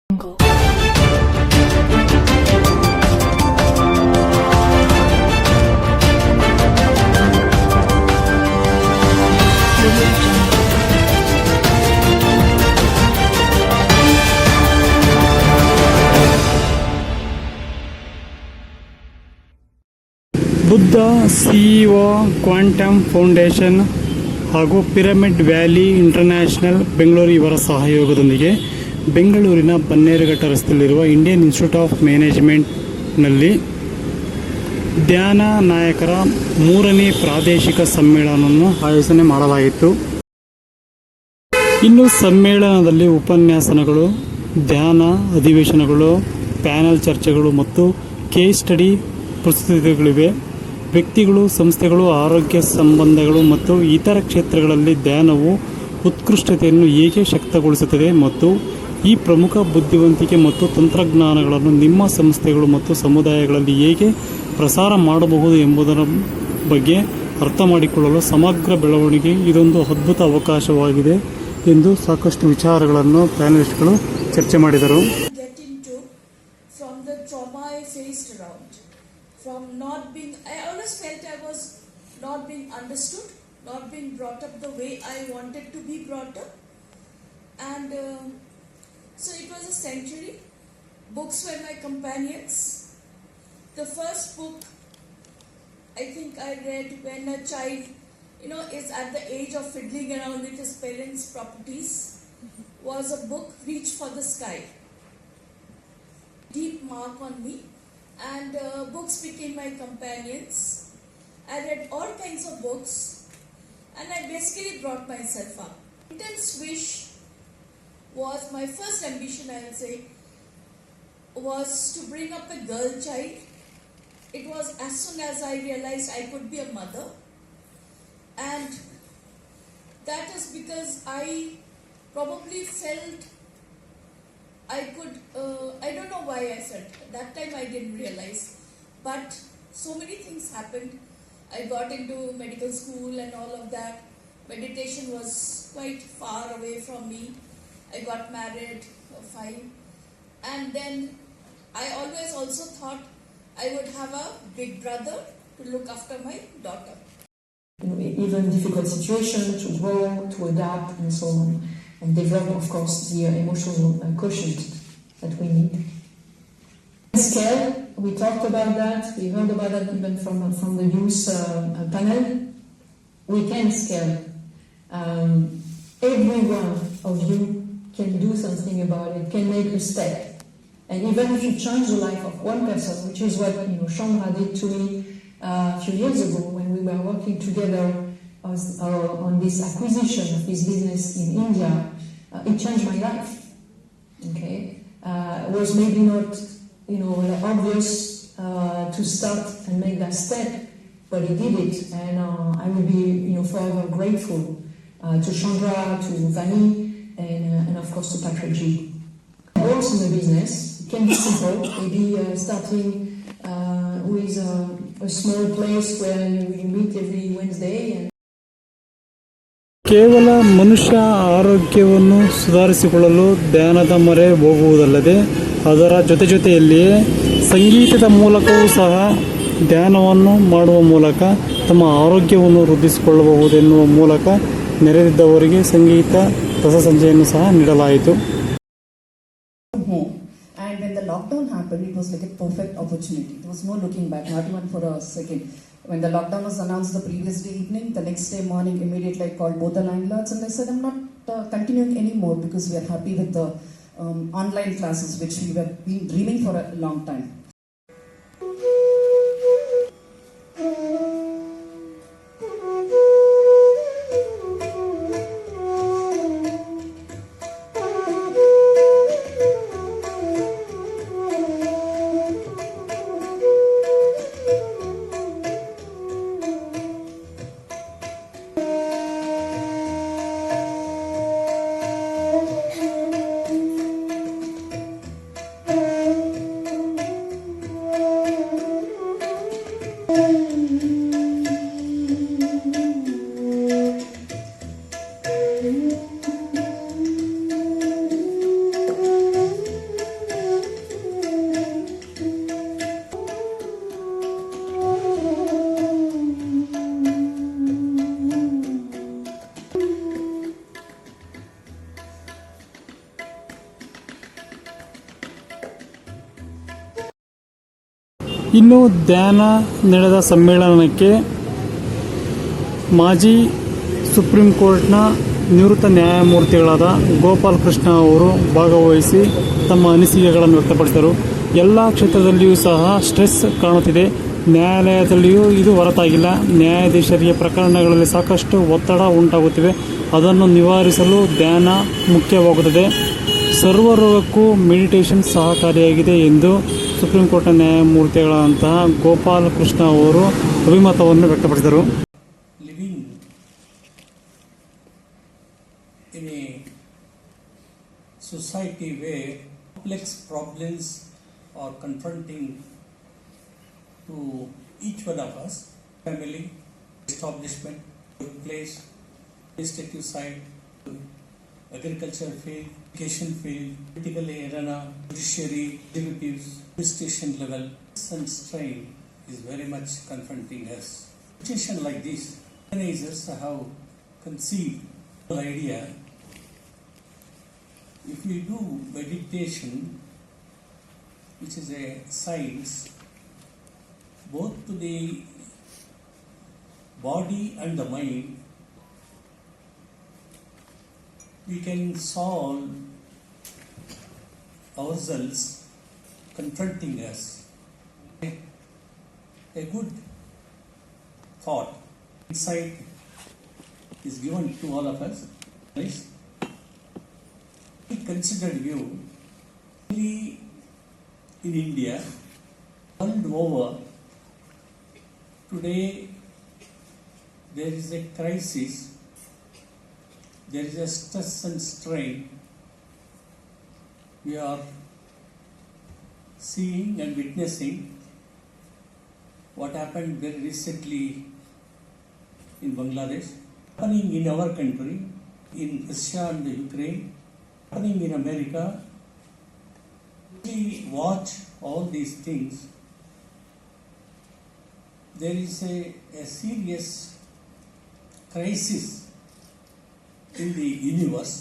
Buddha CEO quantum foundation ಹಾಗೂ pyramid valley international Bengaluru ಇವರ ಸಹಯೋಗದೊಂದಿಗೆ ಬೆಂಗಳೂರಿನ ಬನ್ನೇರುಘಟ್ಟ ರಸ್ತೆಯಲ್ಲಿರುವ ಇಂಡಿಯನ್ ಇನ್ಸ್ಟಿಟ್ಯೂಟ್ ಆಫ್ ಮ್ಯಾನೇಜ್ಮೆಂಟ್ನಲ್ಲಿ ಧ್ಯಾನ ನಾಯಕರ 3ನೇ ಪ್ರಾದೇಶಿಕ ಸಮ್ಮೇಳನವನ್ನು ಆಯೋಜನೆ ಮಾಡಲಾಗಿತ್ತು. ಇನ್ನು ಸಮ್ಮೇಳನದಲ್ಲಿ ಉಪನ್ಯಾಸಗಳು, ಧ್ಯಾನ ಅಧಿವೇಶನಗಳು, ಪ್ಯಾನೆಲ್ ಚರ್ಚೆಗಳು ಮತ್ತು ಕೇಸ್ ಸ್ಟಡಿ ಪ್ರಸ್ತುತಿಗಳಿವೆ. ವ್ಯಕ್ತಿಗಳು, ಸಂಸ್ಥೆಗಳು, ಆರೋಗ್ಯ ಸಂಬಂಧಗಳು ಮತ್ತು ಇತರ ಕ್ಷೇತ್ರಗಳಲ್ಲಿ ಧ್ಯಾನವು ಉತ್ಕೃಷ್ಟತೆಯನ್ನು ಹೇಗೆ ಶಕ್ತಗೊಳಿಸುತ್ತದೆ ಮತ್ತು ಈ ಪ್ರಮುಖ ಬುದ್ಧಿವಂತಿಕೆ ಮತ್ತು ತಂತ್ರಜ್ಞಾನಗಳನ್ನು ನಿಮ್ಮ ಸಂಸ್ಥೆಗಳು ಮತ್ತು ಸಮುದಾಯಗಳಲ್ಲಿ ಹೇಗೆ ಪ್ರಸಾರ ಮಾಡಬಹುದು ಎಂಬುದರ ಬಗ್ಗೆ ಅರ್ಥ ಮಾಡಿಕೊಳ್ಳಲು ಸಮಗ್ರ ಬೆಳವಣಿಗೆ ಇದೊಂದು ಅದ್ಭುತ ಅವಕಾಶವಾಗಿದೆ ಎಂದು ಸಾಕಷ್ಟು ವಿಚಾರಗಳನ್ನು ಪ್ಯಾನಲಿಸ್ಟ್ಗಳು ಚರ್ಚೆ ಮಾಡಿದರು. I always felt I was not being understood, not being brought up the way I wanted to be brought up. And so it was a century. Books were my companions. The first book I think I read when a child, is at the age of fiddling around with his parents' properties, was a book, Reach for the Sky. Deep mark on me. And books became my companions. I read all kinds of books and I basically brought myself up. Intense wish was my first ambition, I will say, was to bring up a girl child. It was as soon as I realized I could be a mother, and that is because I probably felt I could, I don't know why I felt. That time I didn't realize. But so many things happened. I got into medical school and all of that. Meditation was quite far away from me. I got married, fine. And then I always also thought I would have a big brother to look after my daughter. Even difficult situations, to grow, to adapt, and so on. And develop, of course, the emotional quotient that we need. Scale, we talked about that. We heard about that even from the youth panel. We can scale. Every one of you can do something about it, can make a step. And even if you change the life of one person, which is what Chandra did to me a few years ago when we were working together on this acquisition of this business in India, it changed my life. Okay, it was maybe not obvious to start and make that step, but he did it, and I will be forever grateful to Chandra, to Vani, and of course to Patrick G. Goals in the business can be simple, maybe starting with a small place where you meet every Wednesday. ಕೇವಲ ಮನುಷ್ಯ ಆರೋಗ್ಯವನ್ನು ಸುಧಾರಿಸಿಕೊಳ್ಳಲು ಧ್ಯಾನದ ಮೊರೆ ಹೋಗುವುದಲ್ಲದೆ ಅದರ ಜೊತೆಯಲ್ಲಿಯೇ ಸಂಗೀತದ ಮೂಲಕವೂ ಸಹ ಧ್ಯಾನವನ್ನು ಮಾಡುವ ಮೂಲಕ ತಮ್ಮ ಆರೋಗ್ಯವನ್ನು ವೃದ್ಧಿಸಿಕೊಳ್ಳಬಹುದೆನ್ನುವ ಮೂಲಕ ನೆರೆದಿದ್ದವರಿಗೆ ಸಂಗೀತ ರಸಸಂಜೆಯನ್ನು ಸಹ ನೀಡಲಾಯಿತು. And when the lockdown happened, it was like a perfect opportunity. There was no looking back, not even for a second. When the lockdown was announced the previous day evening, the next day morning, immediately I called both the landlords and I said, I'm not continuing anymore because we are happy with the online classes, which we have been dreaming for a long time. ಇನ್ನು ಧ್ಯಾನ ನಡೆದ ಸಮ್ಮೇಳನಕ್ಕೆ ಮಾಜಿ supreme ಕೋರ್ಟ್ನ ನಿವೃತ್ತ ನ್ಯಾಯಮೂರ್ತಿಗಳಾದ ಗೋಪಾಲ್ ಕೃಷ್ಣ ಅವರು ಭಾಗವಹಿಸಿ ತಮ್ಮ ಅನಿಸಿಕೆಗಳನ್ನು ವ್ಯಕ್ತಪಡಿಸಿದರು. ಎಲ್ಲ ಕ್ಷೇತ್ರದಲ್ಲಿಯೂ ಸಹ ಸ್ಟ್ರೆಸ್ ಕಾಣುತ್ತಿದೆ. ನ್ಯಾಯಾಲಯದಲ್ಲಿಯೂ ಇದು ಹೊರತಾಗಿಲ್ಲ. ನ್ಯಾಯಾಧೀಶರಿಗೆ ಪ್ರಕರಣಗಳಲ್ಲಿ ಸಾಕಷ್ಟು ಒತ್ತಡ ಉಂಟಾಗುತ್ತಿವೆ. ಅದನ್ನು ನಿವಾರಿಸಲು ಧ್ಯಾನ ಮುಖ್ಯವಾಗುತ್ತದೆ. ಸರ್ವರೋಗಕ್ಕೂ ಮೆಡಿಟೇಷನ್ ಸಹಕಾರಿಯಾಗಿದೆ ಎಂದು ಸುಪ್ರೀಂ ಕೋರ್ಟ್ನ ನ್ಯಾಯಮೂರ್ತಿಗಳಾದಂತಹ ಗೋಪಾಲ್ ಕೃಷ್ಣ ಅವರು ಅಭಿಮತವನ್ನು ವ್ಯಕ್ತಪಡಿಸಿದರು. Living in a society where complex problems are confronting to each one of us, family, establishment, workplace, administrative side, agriculture field, education field, political arena, judiciary, executives, administration level, and strain is very much confronting us. Situation like this, organizers have conceived the idea. If we do meditation, which is a science, both to the body and the mind, we can solve ourselves confronting us. A good thought, insight is given to all of us. Please, we considered you only in India, world over. Today, there is a crisis. There is a stress and strain. We are seeing and witnessing what happened very recently in Bangladesh, happening in our country, in Russia and Ukraine, happening in America. We watch all these things. There is a serious crisis in the universe.